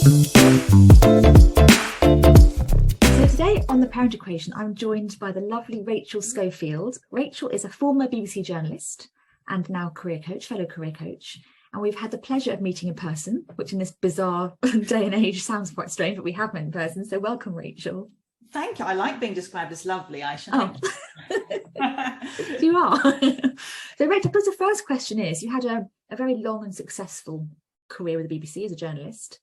So today on The Parent Equation, I'm joined by the lovely Rachel Schofield. Rachel is a former BBC journalist and now fellow career coach. And we've had the pleasure of meeting in person, which in this bizarre day and age sounds quite strange, but we have met in person. So welcome, Rachel. Thank you. I like being described as lovely, Aisha. Oh. You are. So Rachel, because the first question is, you had a very long and successful career with the BBC as a journalist.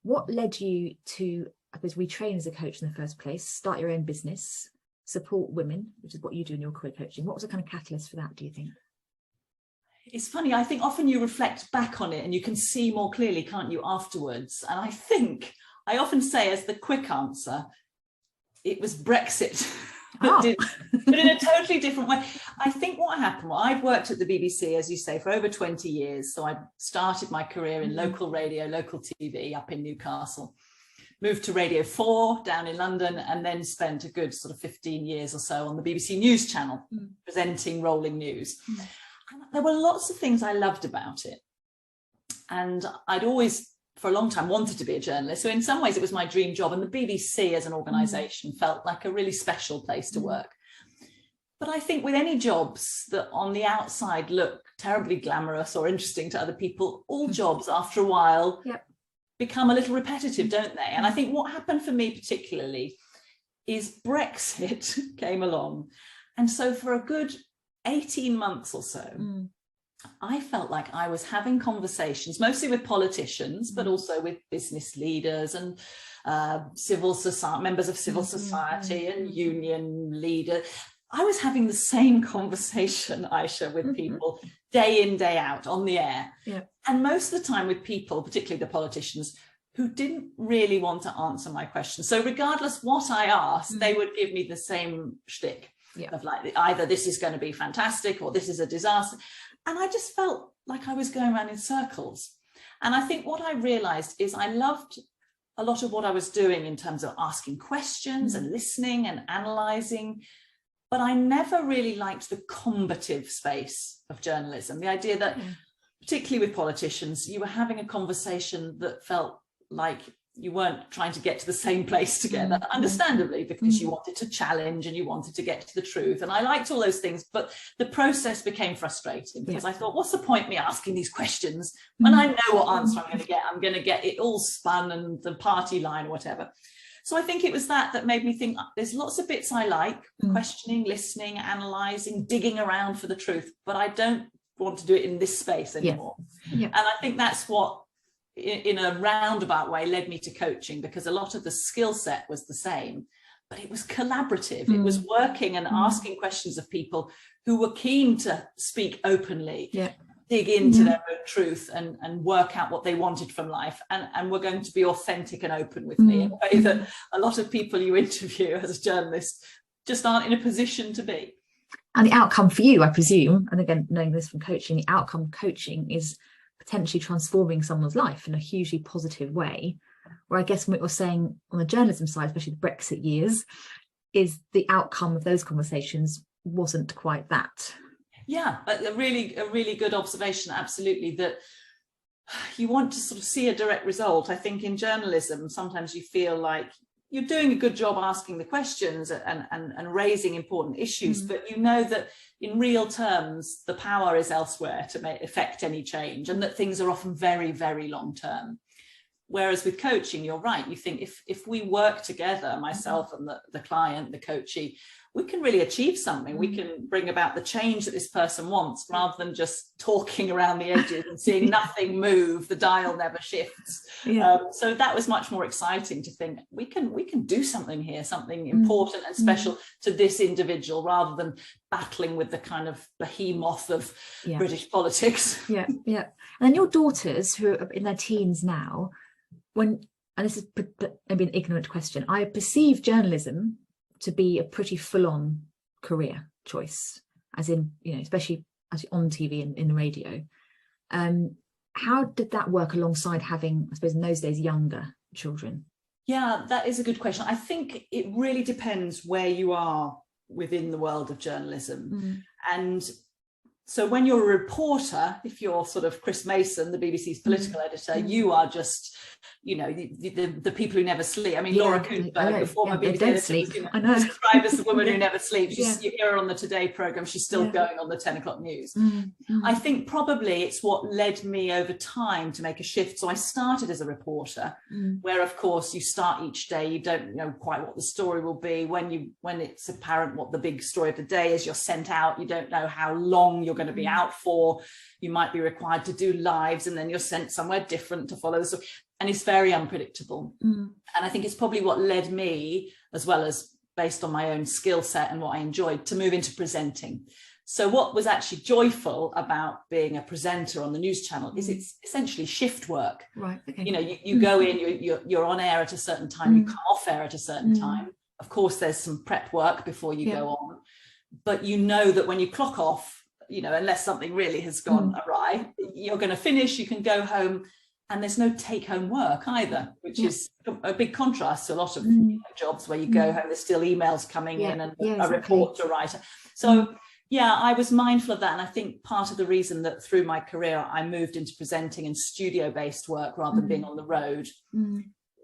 What led you to, I suppose, retrain as a coach in the first place, start your own business, support women, which is what you do in your career coaching? What was the kind of catalyst for that, do you think? It's funny, I think often you reflect back on it and you can see more clearly, can't you, afterwards? And I think, I often say as the quick answer, it was Brexit. Oh. But in a totally different way. I think what happened, well, I've worked at the BBC, as you say, for over 20 years. So I started my career in local radio, local TV up in Newcastle, moved to Radio 4 down in London, and then spent a good sort of 15 years or so on the BBC News channel, presenting rolling news. And there were lots of things I loved about it. And I'd always, for a long time, wanted to be a journalist. So in some ways it was my dream job, and the BBC as an organisation felt like a really special place to work. But I think with any jobs that on the outside look terribly glamorous or interesting to other people, all jobs after a while become a little repetitive, don't they? And I think what happened for me particularly is Brexit came along. And so for a good 18 months or so, I felt like I was having conversations, mostly with politicians, but also with business leaders and civil society, members of civil society and union leaders. I was having the same conversation, Aisha, with people day in, day out on the air. And most of the time with people, particularly the politicians, who didn't really want to answer my questions. So regardless what I asked, they would give me the same shtick of like, either this is going to be fantastic or this is a disaster. And I just felt like I was going around in circles. And I think what I realized is I loved a lot of what I was doing in terms of asking questions and listening and analyzing, but I never really liked the combative space of journalism. The idea that, particularly with politicians, you were having a conversation that felt like you weren't trying to get to the same place together, understandably, because you wanted to challenge and you wanted to get to the truth. And I liked all those things, but the process became frustrating because I thought, what's the point me asking these questions when I know what answer I'm going to get it all spun and the party line or whatever. So I think it was that made me think there's lots of bits I like, questioning, listening, analysing, digging around for the truth, but I don't want to do it in this space anymore. And I think that's what, in a roundabout way, led me to coaching, because a lot of the skill set was the same, but it was collaborative. It was working and asking questions of people who were keen to speak openly, dig into their own truth and work out what they wanted from life, and were going to be authentic and open with me in a way that a lot of people you interview as a journalist just aren't in a position to be. And the outcome for you, I presume, and again, knowing this from coaching, the outcome of coaching is potentially transforming someone's life in a hugely positive way, where I guess what you're saying on the journalism side, especially the Brexit years, is the outcome of those conversations wasn't quite that. Yeah, a really good observation, absolutely, that you want to sort of see a direct result. I think in journalism, sometimes you feel like you're doing a good job asking the questions and raising important issues, but you know that in real terms, the power is elsewhere to affect any change, and that things are often very, very long term. Whereas with coaching, you're right. You think if we work together, myself and the client, the coachee, we can really achieve something. We can bring about the change that this person wants, rather than just talking around the edges and seeing nothing move. The dial never shifts. So that was much more exciting to think we can do something here, something important and special to this individual, rather than battling with the kind of behemoth of British politics. And then your daughters, who are in their teens now, and this is maybe an ignorant question, I perceive journalism to be a pretty full-on career choice, as in, especially as on TV and in radio. How did that work alongside having, I suppose, in those days, younger children? Yeah, that is a good question. I think it really depends where you are within the world of journalism. And So when you're a reporter, if you're sort of Chris Mason, the BBC's political editor, you are just, you know, the people who never sleep. I mean, Laura Kuenssberg, the former BBC editor, was described as the woman who never sleeps. You hear her on the Today programme, she's still going on the 10 o'clock news. I think probably it's what led me over time to make a shift. So I started as a reporter, where of course you start each day, you don't know quite what the story will be. When it's apparent what the big story of the day is, you're sent out, you don't know how long you're going to be out for. You might be required to do lives and then you're sent somewhere different to follow the story, and it's very unpredictable. And I think it's probably what led me, as well as based on my own skill set and what I enjoyed, to move into presenting. So what was actually joyful about being a presenter on the news channel is it's essentially shift work. Right. Okay. You know, you go in, you're on air at a certain time, you come off air at a certain time. Of course, there's some prep work before you go on, but you know that when you clock off, you know, unless something really has gone awry, you're going to finish, you can go home, and there's no take-home work either, which is a big contrast to a lot of jobs where you go home, there's still emails coming in and a report to write. So I was mindful of that, and I think part of the reason that through my career I moved into presenting and studio-based work rather than being on the road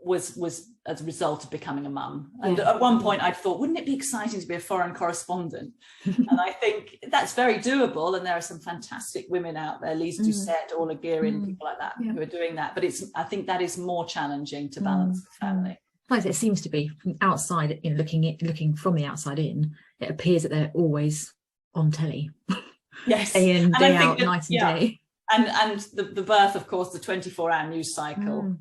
was as a result of becoming a mum. And at one point I thought, wouldn't it be exciting to be a foreign correspondent? And I think that's very doable, and there are some fantastic women out there, Lise Doucette, Orla Guerin, people like that who are doing that, but I think that is more challenging to balance the family. It seems to be from outside, you know, looking from the outside in, it appears that they're always on telly. Yes. Day in, day out, night and day. And the birth, of course, the 24-hour news cycle.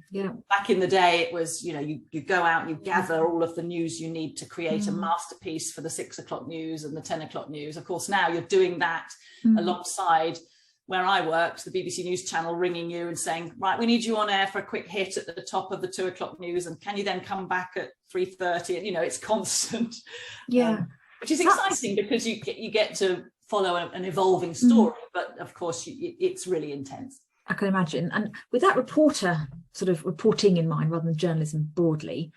Back in the day, it was, you know, you go out, you gather all of the news you need to create a masterpiece for the 6 o'clock news and the 10 o'clock news. Of course, now you're doing that alongside where I worked, the BBC News Channel ringing you and saying, right, we need you on air for a quick hit at the top of the 2 o'clock news, and can you then come back at 3:30? And, you know, it's constant. Which is exciting because you get to follow an evolving story, but of course it's really intense. I can imagine. And with that reporter sort of reporting in mind rather than journalism broadly,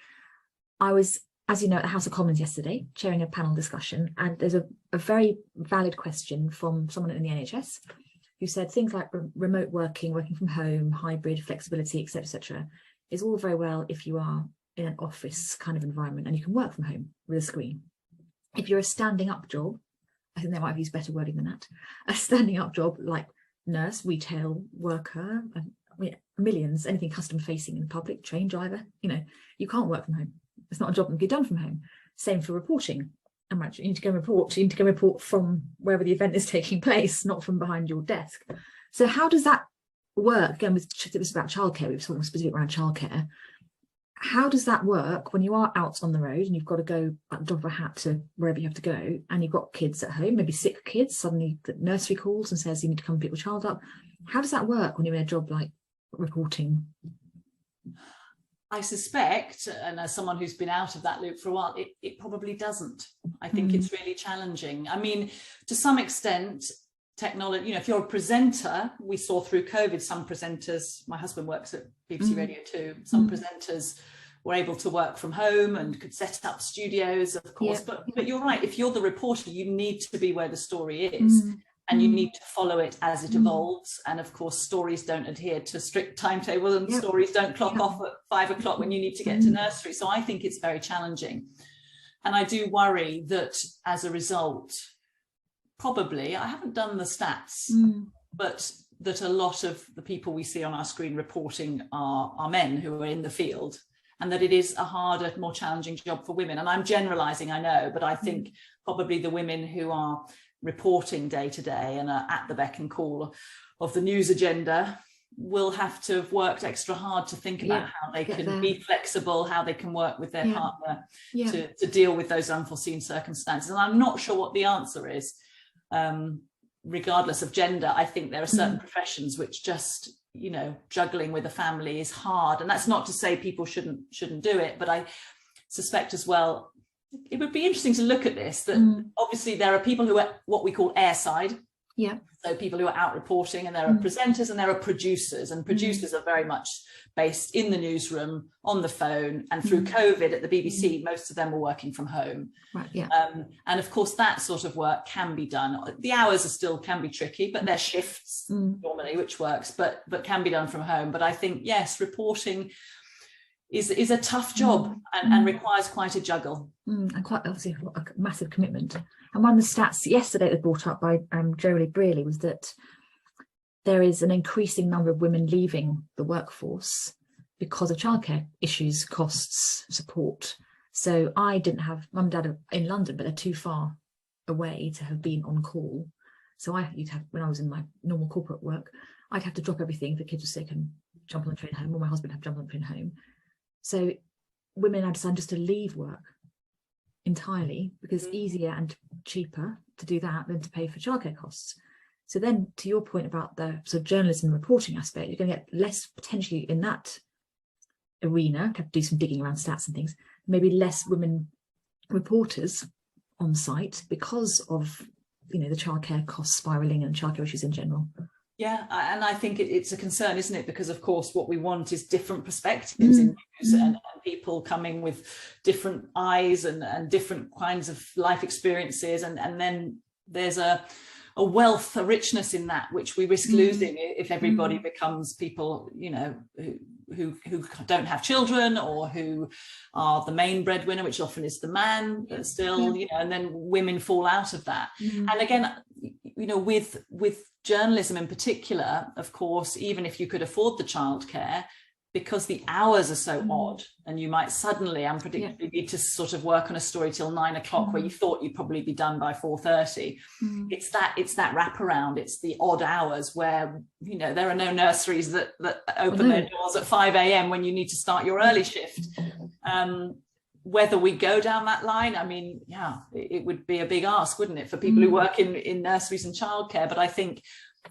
I was, as you know, at the House of Commons yesterday chairing a panel discussion, and there's a very valid question from someone in the NHS who said things like remote working from home, hybrid flexibility, etc., is all very well if you are in an office kind of environment and you can work from home with a screen. If you're a standing up job, I think they might have used better wording than that, a standing up job like nurse, retail worker, I mean, millions, anything custom facing in the public, train driver, you know, you can't work from home. It's not a job that can be done from home. Same for reporting. You need to go report from wherever the event is taking place, not from behind your desk. So how does that work? Again, it was about childcare, we were talking specifically around childcare. How does that work when you are out on the road and you've got to go at the drop of a hat to wherever you have to go, and you've got kids at home, maybe sick kids, suddenly the nursery calls and says you need to come pick your child up? How does that work when you're in a job like reporting? I suspect, and as someone who's been out of that loop for a while, it probably doesn't. I think it's really challenging. I mean, to some extent, technology, you know, if you're a presenter, we saw through COVID, some presenters, my husband works at BBC Radio 2, some presenters were able to work from home and could set up studios, of course, but you're right, if you're the reporter, you need to be where the story is, and you need to follow it as it evolves, and of course stories don't adhere to strict timetable, and stories don't clock off at 5 o'clock when you need to get to nursery. So I think it's very challenging, and I do worry that as a result, probably, I haven't done the stats, but that a lot of the people we see on our screen reporting are men who are in the field, and that it is a harder, more challenging job for women. And I'm generalising, I know, but I think probably the women who are reporting day to day and are at the beck and call of the news agenda will have to have worked extra hard to think about how they can be flexible, how they can work with their partner to deal with those unforeseen circumstances. And I'm not sure what the answer is. Regardless of gender, I think there are certain professions which just, you know, juggling with a family is hard. And that's not to say people shouldn't do it, but I suspect as well, it would be interesting to look at this, that obviously there are people who are what we call airside, Yeah. So people who are out reporting, and there are presenters and there are producers, and producers are very much based in the newsroom, on the phone, and through COVID at the BBC, most of them were working from home. Right. Yeah. And of course, that sort of work can be done. The hours can be tricky, but they're shifts normally, which works, but can be done from home. But I think, yes, reporting is a tough job and requires quite a juggle. And quite obviously a massive commitment. And one of the stats yesterday that was brought up by Jolie Brearley was that there is an increasing number of women leaving the workforce because of childcare issues, costs, support. So I didn't have mum and dad in London, but they're too far away to have been on call. So you'd have, when I was in my normal corporate work, I'd have to drop everything if the kids were sick and jump on the train home, or my husband had to jump on the train home. So women now decided just to leave work entirely because it's easier and cheaper to do that than to pay for childcare costs. So then, to your point about the sort of journalism reporting aspect, you're going to get less potentially in that arena, have to do some digging around stats and things, maybe less women reporters on site because of, the childcare costs spiraling and childcare issues in general. Yeah, and I think it's a concern, isn't it? Because of course, what we want is different perspectives in news and people coming with different eyes and different kinds of life experiences, and then there's a wealth, a richness in that, which we risk losing if everybody becomes people, who don't have children, or who are the main breadwinner, which often is the man still, and then women fall out of that. And again, with journalism in particular, of course, even if you could afford the childcare, because the hours are so odd, and you might suddenly unpredictably need to sort of work on a story till 9 o'clock where you thought you'd probably be done by 4:30. It's that wraparound. It's the odd hours where there are no nurseries that open their doors at 5 a.m. when you need to start your early shift. Whether we go down that line, it would be a big ask, wouldn't it, for people who work in nurseries and childcare? But I think,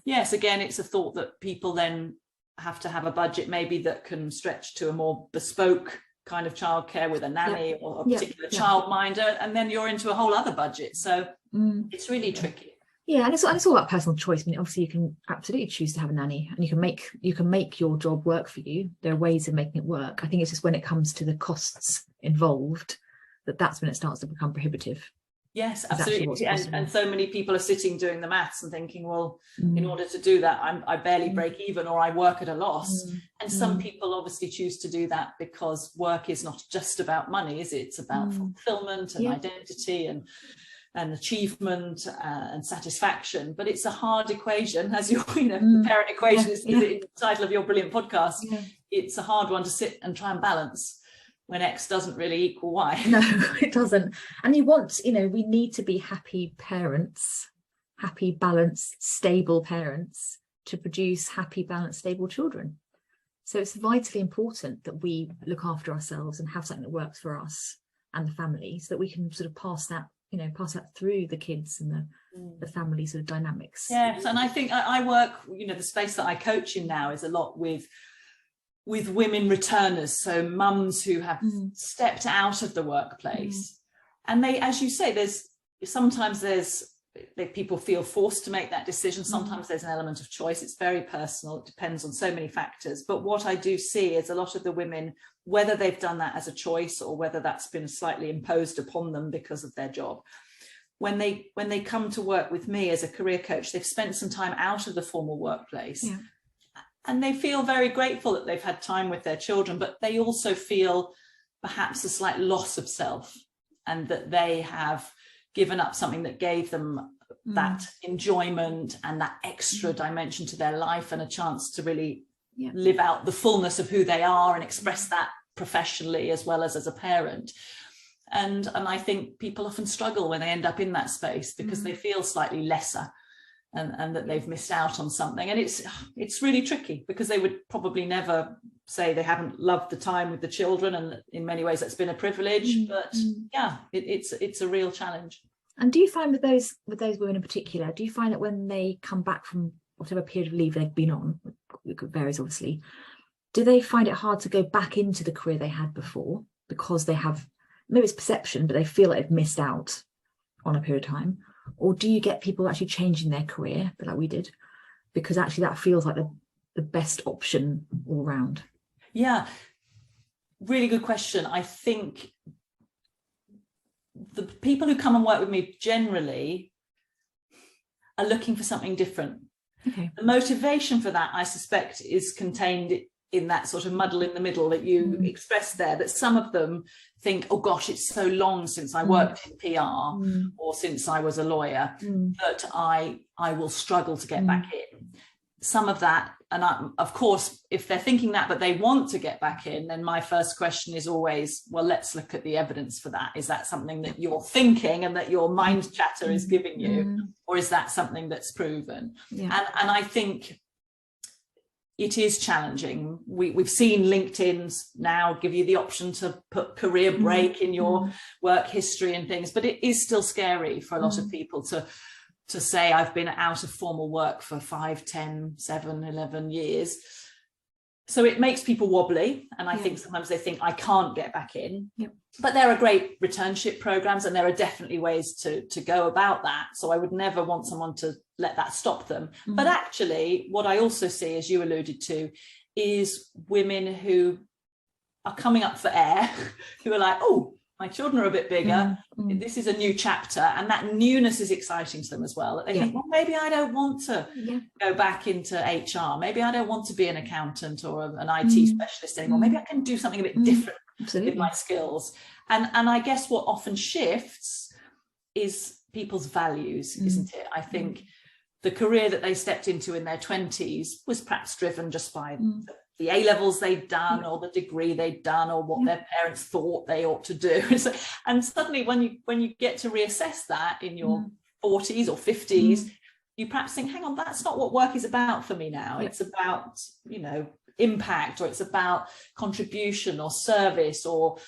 yes, again, it's a thought that people then have to have a budget maybe that can stretch to a more bespoke kind of childcare with a nanny or a particular childminder, and then you're into a whole other budget. So it's really tricky. Yeah, and it's all about personal choice. Obviously you can absolutely choose to have a nanny, and you can make your job work for you. There are ways of making it work. I think it's just when it comes to the costs involved that's when it starts to become prohibitive. Yes, absolutely. And so many people are sitting doing the maths and thinking, well, in order to do that, I barely break even, or I work at a loss. And some people obviously choose to do that because work is not just about money, is it? It's about fulfillment and identity and achievement and satisfaction. But it's a hard equation, as the parent equation is the title of your brilliant podcast. It's a hard one to sit and try and balance when X doesn't really equal Y. No, it doesn't. And you want, we need to be happy parents, happy, balanced, stable parents to produce happy, balanced, stable children. So it's vitally important that we look after ourselves and have something that works for us and the family, so that we can sort of pass that through the kids and the family sort of dynamics. Yes, and I think I work, the space that I coach in now is a lot with women returners, so mums who have stepped out of the workplace, and they, as you say, sometimes people feel forced to make that decision. Sometimes there's an element of choice. It's very personal. It depends on so many factors. But what I do see is a lot of the women, whether they've done that as a choice or whether that's been slightly imposed upon them because of their job, when they come to work with me as a career coach, they've spent some time out of the formal workplace. And they feel very grateful that they've had time with their children, but they also feel perhaps a slight loss of self, and that they have given up something that gave them that enjoyment and that extra dimension to their life, and a chance to really live out the fullness of who they are and express that professionally as well as a parent. And I think people often struggle when they end up in that space because they feel slightly lesser. And that they've missed out on something. And it's really tricky, because they would probably never say they haven't loved the time with the children, and in many ways that's been a privilege. But it's a real challenge. And do you find with those women in particular, do you find that when they come back from whatever period of leave they've been on, it varies obviously, do they find it hard to go back into the career they had before because they have, maybe it's perception, but they feel like they've missed out on a period of time? Or do you get people actually changing their career, but like we did, because actually that feels like the best option all round? Yeah, really good question. I think the people who come and work with me generally are looking for something different. Okay. The motivation for that, I suspect, is contained in that sort of muddle in the middle that you expressed there, that some of them think, oh gosh, it's so long since I worked in PR or since I was a lawyer that I will struggle to get back in. Some of that, and of course, if they're thinking that, but they want to get back in, then my first question is always, well, let's look at the evidence for that. Is that something that you're thinking and that your mind chatter is giving you, or is that something that's proven? Yeah. And I think it is challenging. We've seen LinkedIn's now give you the option to put career break in your work history and things, but it is still scary for a lot of people to say, I've been out of formal work for 5, 10, 7, 11 years. So it makes people wobbly. And I think sometimes they think I can't get back in. Yep. But there are great returnship programs, and there are definitely ways to go about that. So I would never want someone to let that stop them. But actually, what I also see, as you alluded to, is women who are coming up for air, who are like, oh, my children are a bit bigger. This is a new chapter. And that newness is exciting to them as well. They think, well, maybe I don't want to go back into HR. Maybe I don't want to be an accountant or an IT specialist anymore. Maybe I can do something a bit different with my skills. And I guess what often shifts is people's values, isn't it? I think the career that they stepped into in their 20s was perhaps driven just by the A-levels they'd done or the degree they'd done or what their parents thought they ought to do. And suddenly when you get to reassess that in your 40s or 50s, you perhaps think, hang on, that's not what work is about for me now. It's about, impact, or it's about contribution or service or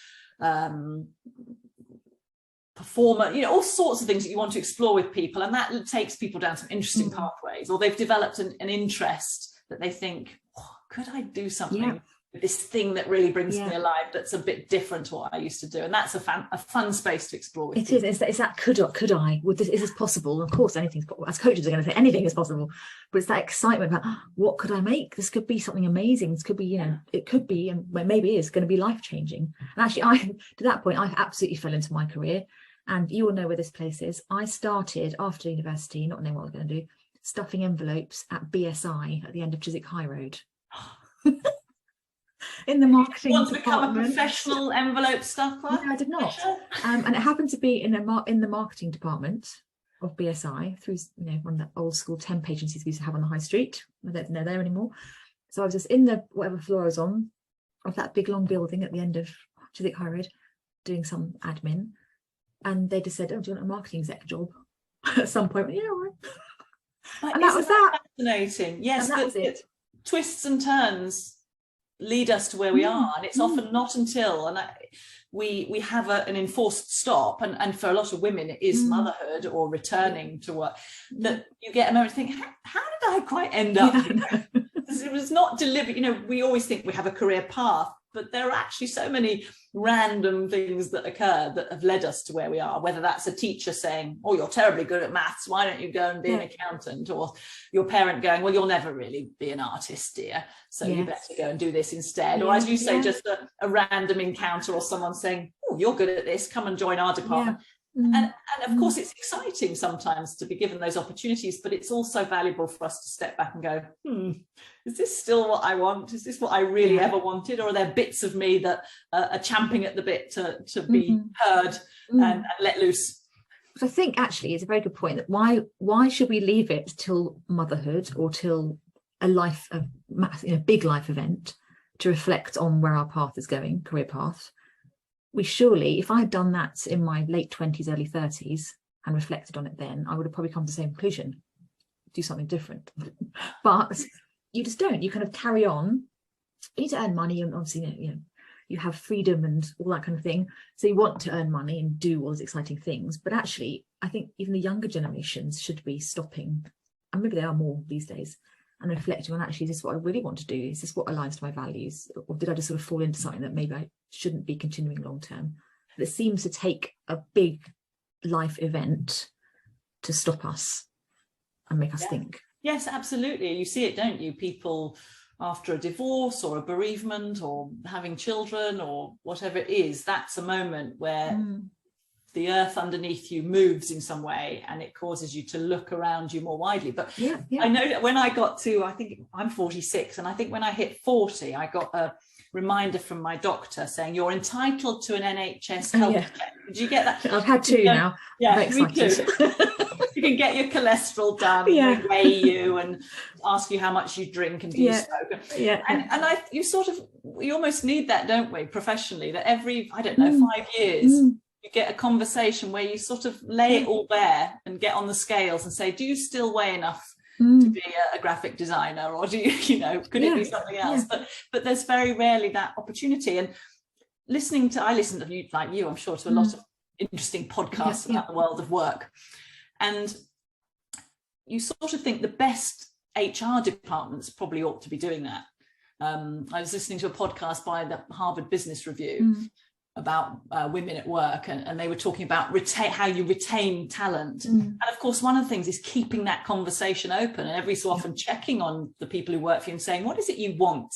performer, all sorts of things that you want to explore with people. And that takes people down some interesting pathways, or they've developed an interest that they think, could I do something with this thing that really brings me alive that's a bit different to what I used to do? And that's a fun space to explore with people. It's that could I? Is this possible? Of course, anything's possible. As coaches are going to say anything is possible. But it's that excitement about, what could I make? This could be something amazing. This could be, it could be, and maybe it's going to be life-changing. And actually, to that point, I absolutely fell into my career. And you all know where this place is. I started after university, not knowing what I was going to do, stuffing envelopes at BSI at the end of Chiswick High Road. In the marketing department. Want to department. become a professional envelope stuffer? No, I did not. And it happened to be in the marketing department of BSI through one of the old school temp agencies we used to have on the high street. I don't know there anymore. So I was just in the whatever floor I was on of that big long building at the end of Chiswick High Road doing some admin. And they just said, oh, do you want a marketing exec job at some point? Yeah, all right. And that was that. Fascinating. Yes, and that was it. Twists and turns lead us to where we are. And it's often not until we have an enforced stop. And for a lot of women, it is motherhood or returning to work that you get a moment to think, how did I quite end up here? It was not deliberate. We always think we have a career path, but there are actually so many random things that occur that have led us to where we are, whether that's a teacher saying, oh, you're terribly good at maths, why don't you go and be an accountant? Or your parent going, well, you'll never really be an artist, dear, so you better go and do this instead. Or as you say, just a random encounter or someone saying, oh, you're good at this, come and join our department. And of course, it's exciting sometimes to be given those opportunities, but it's also valuable for us to step back and go, is this still what I want? Is this what I really ever wanted? Or are there bits of me that are champing at the bit to be heard and let loose? But I think actually it's a very good point that why should we leave it till motherhood or till a big life event to reflect on where our path is going, career path? We surely, if I had done that in my late 20s, early 30s and reflected on it then, I would have probably come to the same conclusion, do something different. But you just don't. You kind of carry on. You need to earn money, and obviously, you have freedom and all that kind of thing. So you want to earn money and do all those exciting things. But actually, I think even the younger generations should be stopping, and maybe they are more these days, and reflecting on, actually, is this what I really want to do? Is this what aligns to my values? Or did I just sort of fall into something that maybe I shouldn't be continuing long term? It seems to take a big life event to stop us and make us think. Yes, absolutely. You see it, don't you? People after a divorce or a bereavement or having children or whatever it is, that's a moment where the earth underneath you moves in some way, and it causes you to look around you more widely. But I know that when I got to, I think I'm 46, and I think when I hit 40, I got a reminder from my doctor saying you're entitled to an NHS health check. Did you get that? I've had two now. Yeah, me too. You can get your cholesterol done, and they weigh you and ask you how much you drink and do you smoke. And you almost need that, don't we, professionally, that every, I don't know, 5 years you get a conversation where you sort of lay it all bare and get on the scales and say, do you still weigh enough to be a graphic designer, or do you, could it be something else? But there's very rarely that opportunity. And I listen to you, like you, I'm sure, to a lot of interesting podcasts about the world of work. And you sort of think the best HR departments probably ought to be doing that. I was listening to a podcast by the Harvard Business Review about women at work, and they were talking about how you retain talent. And of course, one of the things is keeping that conversation open, and every so often checking on the people who work for you and saying, what is it you want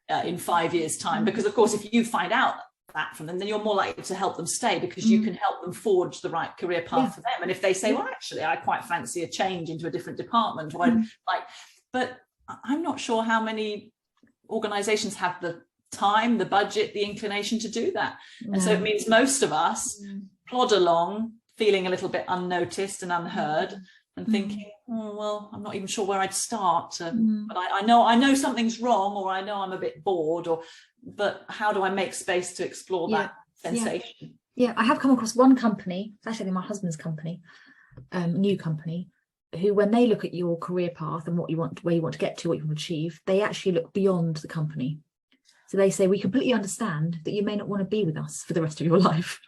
in 5 years' time? Because of course, if you find out that from them, then you're more likely to help them stay, because you can help them forge the right career path for them. And if they say, well, actually, I quite fancy a change into a different department, or but I'm not sure how many organizations have the time, the budget, the inclination to do that. And so it means most of us plod along feeling a little bit unnoticed and unheard, and thinking, well, I'm not even sure where I'd start, but I know something's wrong, or I know I'm a bit bored, but how do I make space to explore that sensation? I have come across one company, it's actually my husband's company, new company, who, when they look at your career path and what you want, where you want to get to, what you want to achieve, they actually look beyond the company. So they say, we completely understand that you may not want to be with us for the rest of your life.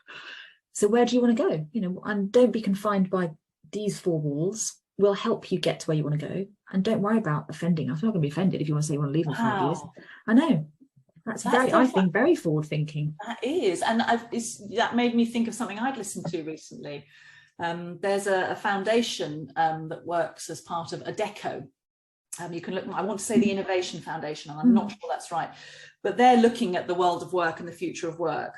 So where do you want to go? And don't be confined by these four walls. We'll help you get to where you want to go. And don't worry about offending us. We're not going to be offended if you want to say you want to leave in 5 years. I know. That's very, I think, very forward thinking. That is. And that made me think of something I'd listened to recently. There's a foundation that works as part of Adecco. You can look, I want to say the Innovation Foundation, and I'm not sure that's right, but they're looking at the world of work and the future of work.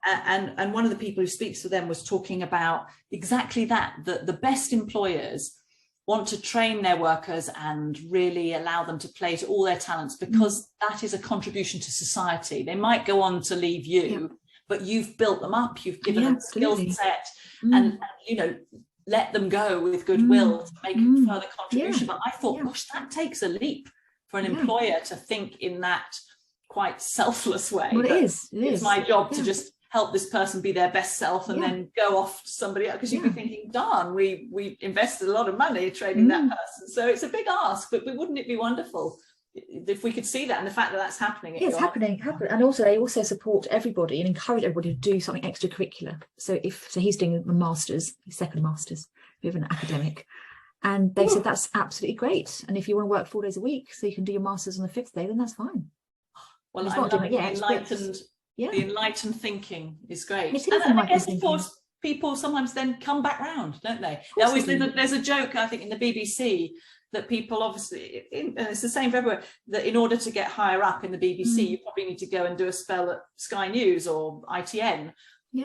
And one of the people who speaks to them was talking about exactly that the best employers want to train their workers and really allow them to play to all their talents, because that is a contribution to society. They might go on to leave you, but you've built them up, you've given them a skill set, and let them go with goodwill to make a further contribution. But I thought, gosh, that takes a leap for an employer to think in that quite selfless way. Well, it's my job to just help this person be their best self and then go off to somebody else, because you'd be thinking, darn, we invested a lot of money training that person. So it's a big ask, but wouldn't it be wonderful if we could see that, and the fact that that's happening? It's happening. And also they also support everybody and encourage everybody to do something extracurricular. So he's doing a master's, his second master's, with an academic, and they said that's absolutely great. And if you want to work 4 days a week so you can do your master's on the 5th day, then that's fine. Well, I'm not doing it yet. The enlightened thinking is great. And I guess, of course, people sometimes then come back round, don't they? There's a joke, I think, in the BBC that people obviously, and it's the same for everywhere, that in order to get higher up in the BBC, you probably need to go and do a spell at Sky News or ITN.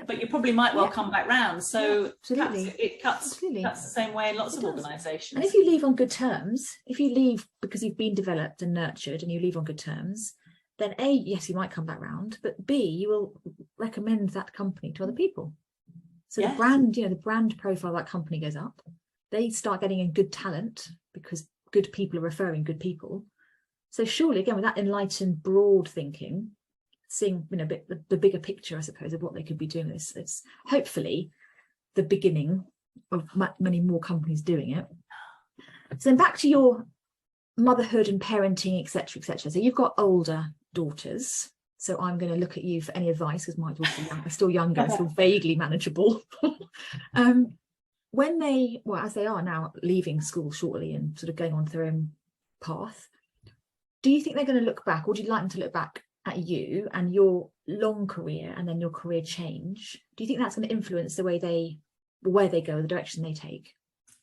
But you probably might well come back round. So it cuts the same way in lots of organisations. And if you leave on good terms, if you leave because you've been developed and nurtured and you leave on good terms, then A, yes, you might come back round, but B, you will recommend that company to other people. So the brand, the brand profile of that company goes up. They start getting in good talent because good people are referring good people. So surely, again, with that enlightened, broad thinking, seeing a bit the bigger picture, I suppose, of what they could be doing, it's hopefully the beginning of many more companies doing it. So then back to your motherhood and parenting, etc., etc. So you've got older daughters. So I'm going to look at you for any advice, because my daughters are still younger, still vaguely manageable. When they, as they are now leaving school shortly and sort of going on their own path, do you think they're going to look back, or would you like them to look back at you and your long career and then your career change? Do you think that's going to influence the way where they go, the direction they take?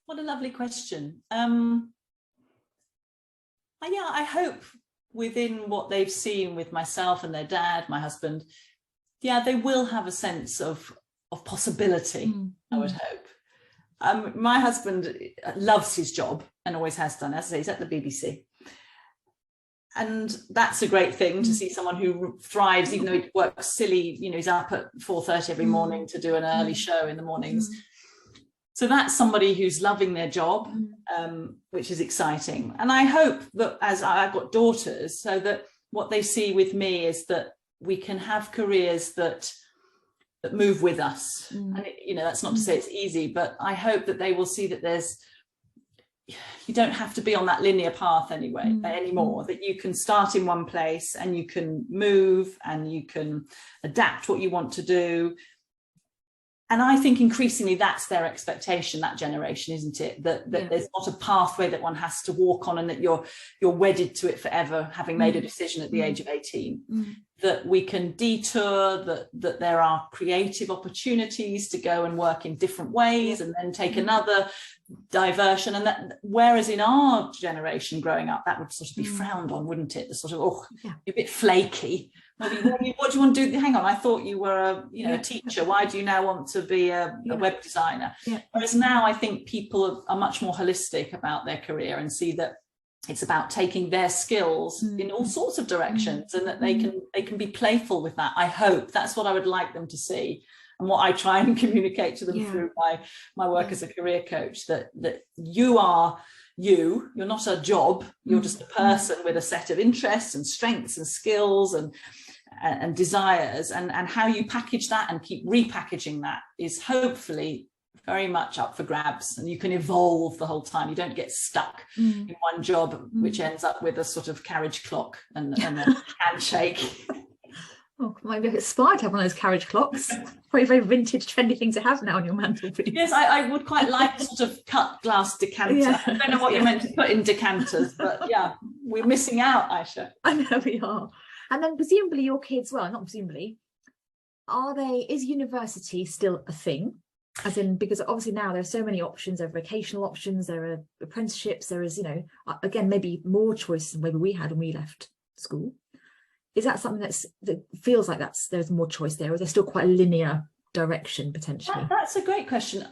What a lovely question. Yeah, I hope within what they've seen with myself and their dad, my husband, yeah, they will have a sense of possibility, I would hope. My husband loves his job and always has done. As I say, he's at the BBC. And that's a great thing to see someone who thrives, even though he works silly, you know, he's up at 4:30 every morning to do an early show in the mornings. So that's somebody who's loving their job, which is exciting. And I hope that, as I've got daughters, so that what they see with me is that we can have careers that move with us. And you know, that's not to say it's easy, but I hope that they will see that you don't have to be on that linear path anymore, that you can start in one place and you can move and you can adapt what you want to do. And I think increasingly that's their expectation, that generation, isn't it? That there's not a pathway that one has to walk on and that you're wedded to it forever, having made a decision at the age of 18. That we can detour, that there are creative opportunities to go and work in different ways and then take another diversion. And that, whereas in our generation growing up, that would sort of be frowned on, wouldn't it? The sort of, you're a bit flaky. What do you want to do? Hang on, I thought you were a teacher. Why do you now want to be a web designer? Whereas now I think people are much more holistic about their career and see that it's about taking their skills in all sorts of directions, and that they can be playful with that. I hope that's what I would like them to see, and what I try and communicate to them through my work as a career coach, that you're not a job, you're just a person with a set of interests and strengths and skills and desires, and how you package that and keep repackaging that is hopefully very much up for grabs, and you can evolve the whole time. You don't get stuck in one job, which ends up with a sort of carriage clock and a handshake. Oh, might be inspired to have one of those carriage clocks. Very, very vintage, trendy thing to have now on your mantelpiece. Yes, I would quite like a sort of cut glass decanter. I don't know what you're meant to put in decanters, but yeah, we're missing out, Aisha. I know we are. And then presumably your kids, well, not presumably, is university still a thing? As in, because obviously now there are so many options, there are vocational options, there are apprenticeships, there is, again, maybe more choice than maybe we had when we left school. Is that something that feels like there's more choice there, or is there still quite a linear direction potentially? That's a great question.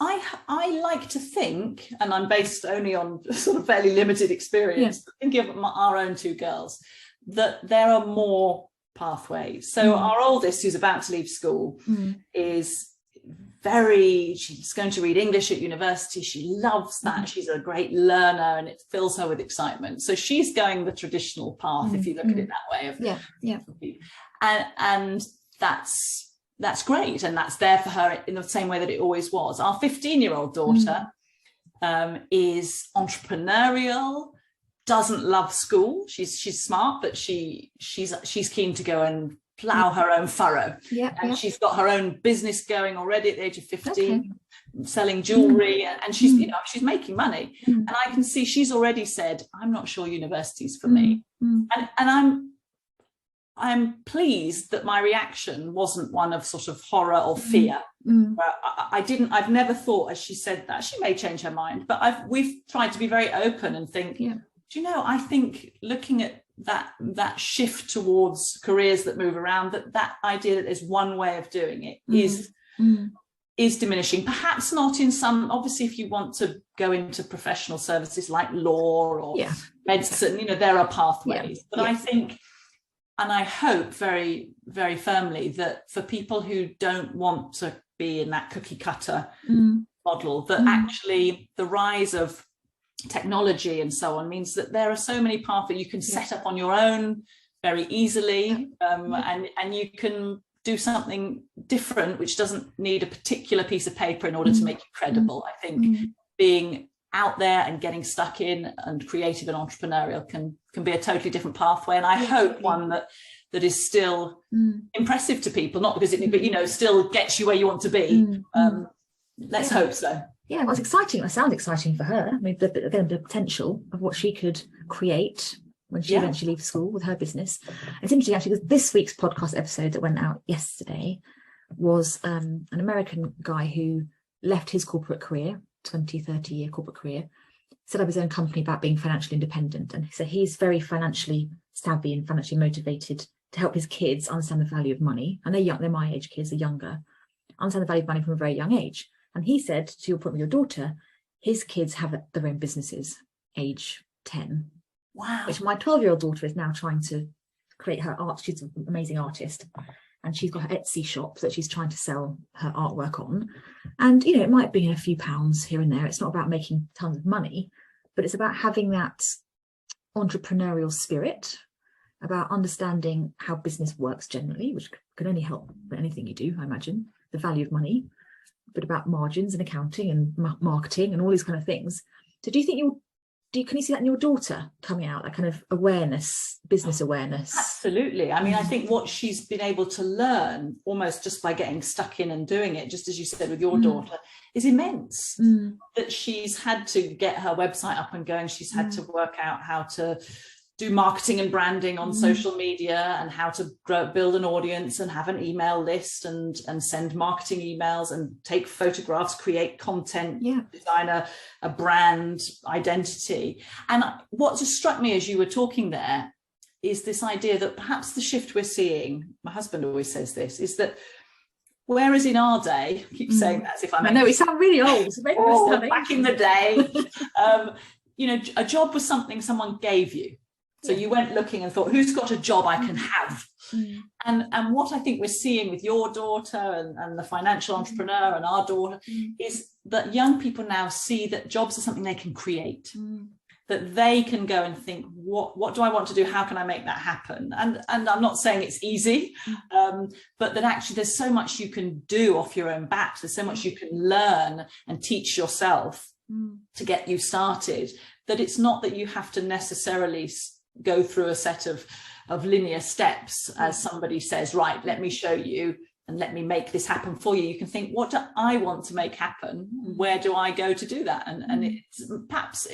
I like to think, and I'm based only on sort of fairly limited experience, thinking of our own two girls, that there are more pathways. So our oldest, who's about to leave school, she's going to read English at university. She loves that. She's a great learner and it fills her with excitement. So she's going the traditional path, if you look at it that way. And that's great. And that's there for her in the same way that it always was. Our 15-year-old daughter is entrepreneurial, doesn't love school. She's smart, but she's keen to go and plough her own furrow. She's got her own business going already at the age of 15, selling jewelry, and she's she's making money. And I can see she's already said, I'm not sure university's for me. And I'm pleased that my reaction wasn't one of sort of horror or fear. I've never thought, as she said that, she may change her mind, but we've tried to be very open and think, do you know, I think looking at that shift towards careers that move around, that idea that there's one way of doing it is diminishing. Perhaps not in some, obviously if you want to go into professional services like law or medicine, there are pathways. But I think, and I hope very, very firmly, that for people who don't want to be in that cookie cutter model, that actually the rise of technology and so on means that there are so many paths that you can set up on your own very easily, and you can do something different which doesn't need a particular piece of paper in order to make you credible. I think being out there and getting stuck in and creative and entrepreneurial can be a totally different pathway, and I hope one that is still impressive to people, not because but still gets you where you want to be. Let's hope so. Yeah, well, it's exciting. It sounds exciting for her. I mean, the potential of what she could create when she eventually leaves school with her business. It's interesting, actually, because this week's podcast episode that went out yesterday was an American guy who left his corporate career 20, 30 year corporate career, set up his own company about being financially independent. And so he's very financially savvy and financially motivated to help his kids understand the value of money. And they're young, they're my age kids, they're younger, understand the value of money from a very young age. And he said, to your point with your daughter, his kids have their own businesses, age 10. Wow. Which my 12-year-old daughter is now trying to create her art. She's an amazing artist. And she's got her Etsy shop that she's trying to sell her artwork on. And, you know, it might be a few pounds here and there. It's not about making tons of money, but it's about having that entrepreneurial spirit, about understanding how business works generally, which can only help with anything you do, I imagine, the value of money, but about margins and accounting and marketing and all these kind of things. So do you think can you see that in your daughter coming out, that kind of awareness, business awareness? Absolutely. I mean, I think what she's been able to learn almost just by getting stuck in and doing it, just as you said with your daughter, is immense. That she's had to get her website up and going. She's had to work out how to do marketing and branding on social media, and how to build an audience and have an email list and send marketing emails and take photographs, create content, design a brand identity. And what just struck me as you were talking there is this idea that perhaps the shift we're seeing, my husband always says this, is that whereas in our day, I keep saying that as if I'm... I know, we sound really old. Back in the day, you know, a job was something someone gave you. So you went looking and thought, who's got a job I can have? And what I think we're seeing with your daughter and the financial entrepreneur and our daughter is that young people now see that jobs are something they can create, that they can go and think, what do I want to do? How can I make that happen? And I'm not saying it's easy, but that actually there's so much you can do off your own back. There's so much you can learn and teach yourself to get you started, that it's not that you have to necessarily go through a set of linear steps, as somebody says, right, let me show you and let me make this happen for you. You can think, what do I want to make happen? Where do I go to do that? And it's perhaps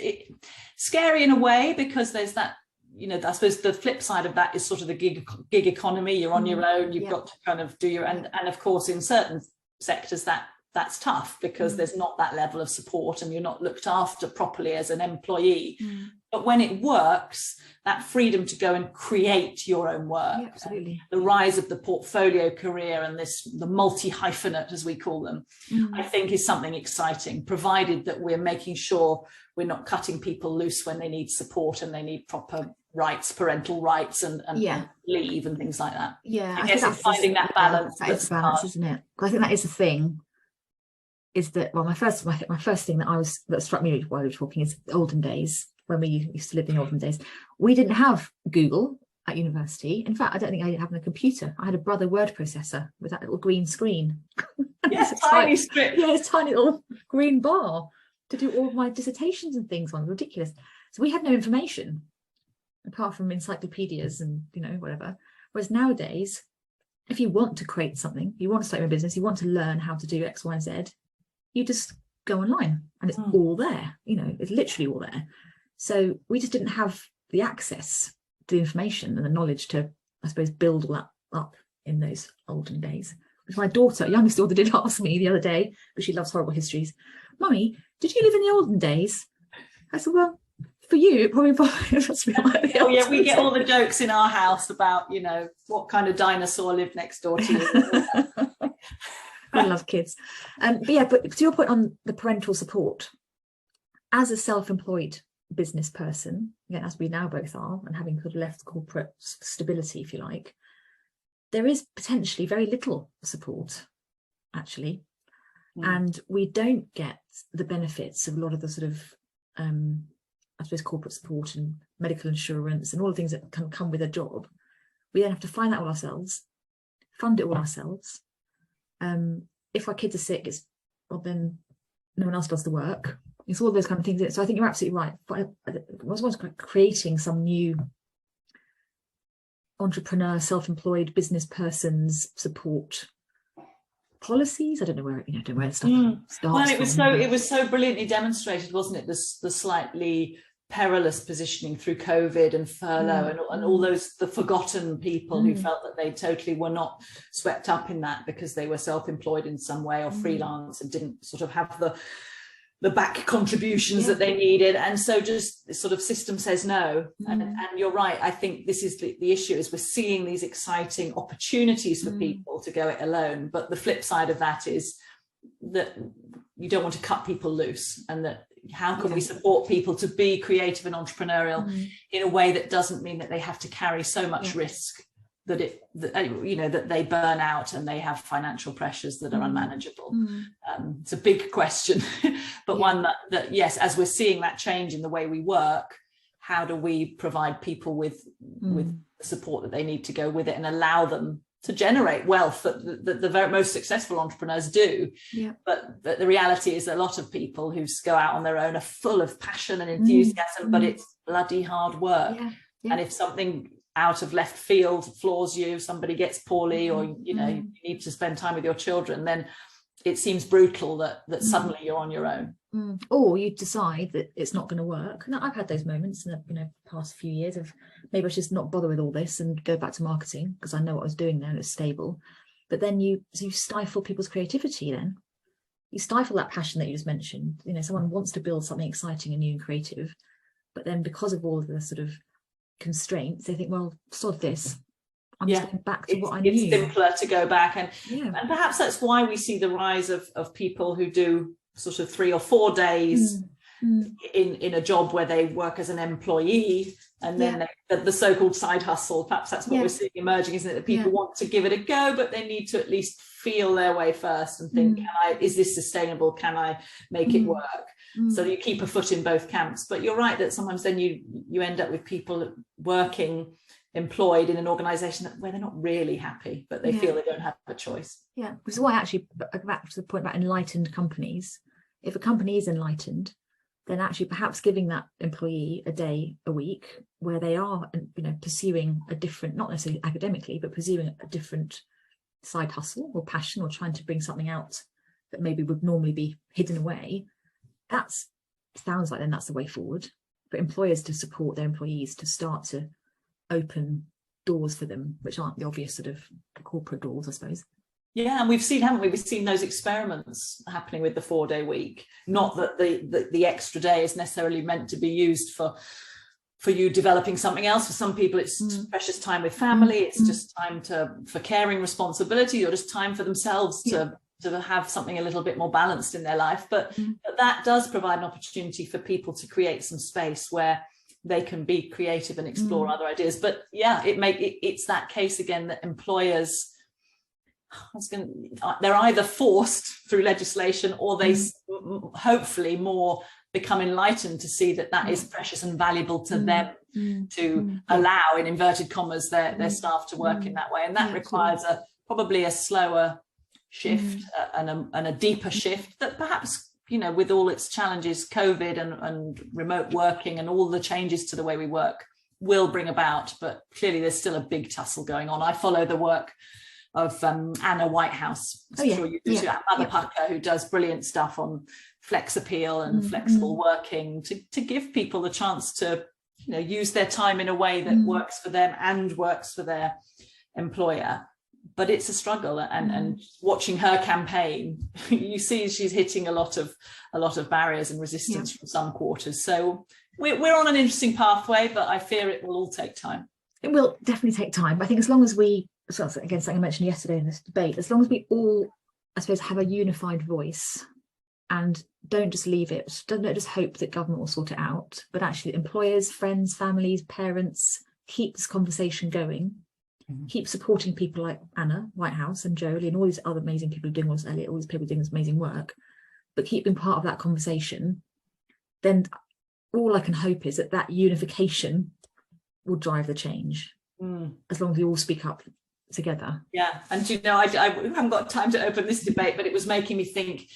scary in a way, because there's that, you know, I suppose the flip side of that is sort of the gig economy. You're on your own, you've got to kind of do your, and of course in certain sectors that's tough, because there's not that level of support and you're not looked after properly as an employee. But when it works, that freedom to go and create your own work, absolutely, the rise of the portfolio career and the multi-hyphenate, as we call them, I think is something exciting, provided that we're making sure we're not cutting people loose when they need support and they need proper rights, parental rights and leave and things like that. I guess it's finding that balance. That is the balance, isn't it? I think that is the thing. Is that, well, my first thing that struck me while we were talking is the olden days, when we used to live in the olden days. We didn't have Google at university. In fact, I don't think I had a computer. I had a Brother word processor with that little green screen. Yes, tiny script. Yeah, it's tiny little green bar to do all of my dissertations and things on. Ridiculous. So we had no information apart from encyclopedias and, you know, whatever. Whereas nowadays, if you want to create something, you want to start your business, you want to learn how to do X, Y, and Z, you just go online and it's all there. You know, it's literally all there. So we just didn't have the access to the information and the knowledge to, I suppose, build all that up in those olden days. Which my daughter, youngest daughter, did ask me the other day, but she loves horrible histories. Mummy, did you live in the olden days? I said, well, for you, it probably must be like oh yeah, we get all the jokes in our house about, you know, what kind of dinosaur lived next door to you. I love kids. But to your point on the parental support, as a self-employed business person, again, as we now both are, and having sort of left corporate stability, if you like, there is potentially very little support, actually. And we don't get the benefits of a lot of the sort of, I suppose, corporate support and medical insurance and all the things that can come with a job. We then have to find that all ourselves, fund it all ourselves. If our kids are sick, then no one else does the work. It's all those kind of things. So I think you're absolutely right. I was creating some new entrepreneur, self-employed business person's support policies. I don't know where it starts. Well, it was so brilliantly demonstrated, wasn't it? The slightly perilous positioning through COVID and furlough and all those, the forgotten people who felt that they totally were not swept up in that because they were self-employed in some way or freelance and didn't sort of have the back contributions that they needed, and so just the sort of system says no. And you're right, I think this is the issue, is we're seeing these exciting opportunities for people to go it alone, but the flip side of that is that you don't want to cut people loose, and that how can we support people to be creative and entrepreneurial in a way that doesn't mean that they have to carry so much risk that they burn out and they have financial pressures that are unmanageable. It's a big question, but one that yes, as we're seeing that change in the way we work, how do we provide people with the support that they need to go with it and allow them to generate wealth that the very most successful entrepreneurs do. But the reality is that a lot of people who go out on their own are full of passion and enthusiasm, but it's bloody hard work. And if something out of left field floors you, somebody gets poorly, or you need to spend time with your children, then it seems brutal that suddenly you're on your own. Or you decide that it's not going to work. Now, I've had those moments in the past few years of maybe I should just not bother with all this and go back to marketing because I know what I was doing there and it's stable. But then you stifle people's creativity. Then you stifle that passion that you just mentioned. Someone wants to build something exciting and new and creative, but then because of all of the sort of constraints, they think, well, sod this. I'm just going back to what I knew. It's simpler to go back, and perhaps that's why we see the rise of people who do sort of 3 or 4 days in a job where they work as an employee, and then the so-called side hustle. Perhaps that's what we're seeing emerging, isn't it? That people want to give it a go, but they need to at least feel their way first and think, is this sustainable? Can I make it work? So you keep a foot in both camps. But you're right that sometimes then you end up with people working employed in an organization where they're not really happy, but they feel they don't have a choice. Which is why actually back to the point about enlightened companies. If a company is enlightened, then actually perhaps giving that employee a day a week where they are pursuing a different, not necessarily academically, but pursuing a different side hustle or passion, or trying to bring something out that maybe would normally be hidden away, sounds like then that's the way forward. For employers to support their employees to start to open doors for them, which aren't the obvious sort of corporate doors, I suppose. Yeah, and we've seen, haven't we? We've seen those experiments happening with the 4-day week. Not that the extra day is necessarily meant to be used for you developing something else. For some people, it's precious time with family. It's just time for caring responsibility, or just time for themselves to have something a little bit more balanced in their life. But that does provide an opportunity for people to create some space where they can be creative and explore other ideas. But it's that case again that employers, they're either forced through legislation, or they hopefully more become enlightened to see that is precious and valuable to them to allow, in inverted commas, their staff to work in that way. And that requires probably a slower shift and a deeper shift that perhaps, with all its challenges, COVID and remote working and all the changes to the way we work will bring about. But clearly there's still a big tussle going on. I follow the work of Anna Whitehouse, sure you do too, Mother Pucker, who does brilliant stuff on flex appeal and flexible working to give people the chance to use their time in a way that works for them and works for their employer. But it's a struggle, and watching her campaign, you see she's hitting a lot of barriers and resistance from some quarters. So we're on an interesting pathway, but I fear it will all take time. It will definitely take time. I think as long as we, again, something I mentioned yesterday in this debate, as long as we all, I suppose, have a unified voice and don't just leave it, don't just hope that government will sort it out, but actually employers, friends, families, parents, keep this conversation going. Keep supporting people like Anna Whitehouse and Jolie and all these other amazing people doing what's Elliot, all these people doing this amazing work, but keep being part of that conversation. Then all I can hope is that unification will drive the change, as long as we all speak up together. Yeah, and I haven't got time to open this debate, but it was making me think.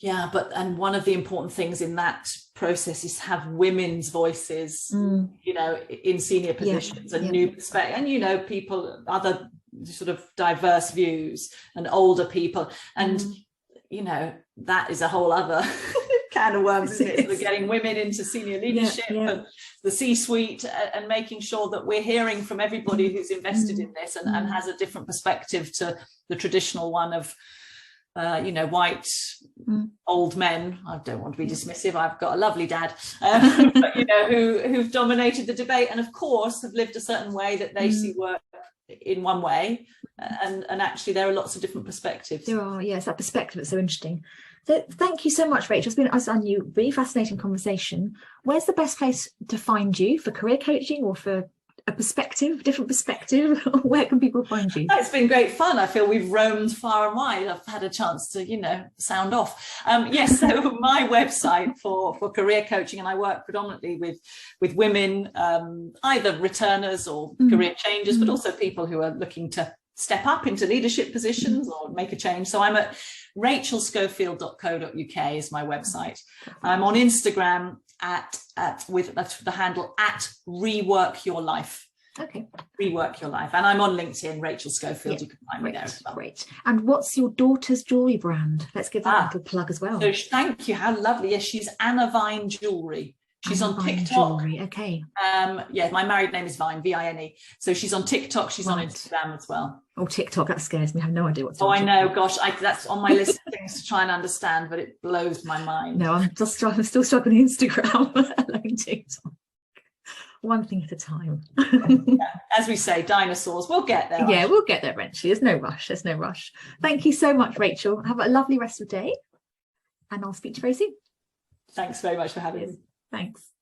And one of the important things in that process is to have women's voices, in senior positions and new perspectives, and people, other sort of diverse views, and older people, and that is a whole other can of worms, isn't it? Sort of getting women into senior leadership and the C-suite, and making sure that we're hearing from everybody who's invested in this and has a different perspective to the traditional one of white old men. I don't want to be dismissive. I've got a lovely dad, but, who've dominated the debate, and of course have lived a certain way that they see work in one way, and actually there are lots of different perspectives. There are, yes, that perspective is so interesting. So thank you so much, Rachel. It's been a really fascinating conversation. Where's the best place to find you for career coaching or for a different perspective? Where can people find you? It's been great fun. I feel we've roamed far and wide. I've had a chance to, sound off. Yes, so my website for career coaching, and I work predominantly with women, either returners or career changers, but also people who are looking to step up into leadership positions or make a change. So I'm rachelschofield.co.uk is my website. I'm on Instagram with the handle @rework your life. Okay. Rework your life. And I'm on LinkedIn, Rachel Schofield. You can find me there as well. Great. And what's your daughter's jewellery brand? Let's give that a little plug as well. So thank you. How lovely. Yes, she's Anna Vine Jewellery. She's on TikTok. Jewelry. Okay. My married name is Vine, Vine. So she's on TikTok. She's on Instagram as well. Oh, TikTok, that scares me. I have no idea what's. Oh, I know. Gosh, that's on my list of things to try and understand, but it blows my mind. No, I'm still struggling Instagram, alone TikTok. One thing at a time. As we say, dinosaurs. We'll get there. Yeah, we'll get there eventually. There's no rush. Thank you so much, Rachel. Have a lovely rest of the day, and I'll speak to you very soon. Thanks very much for having me. Thanks.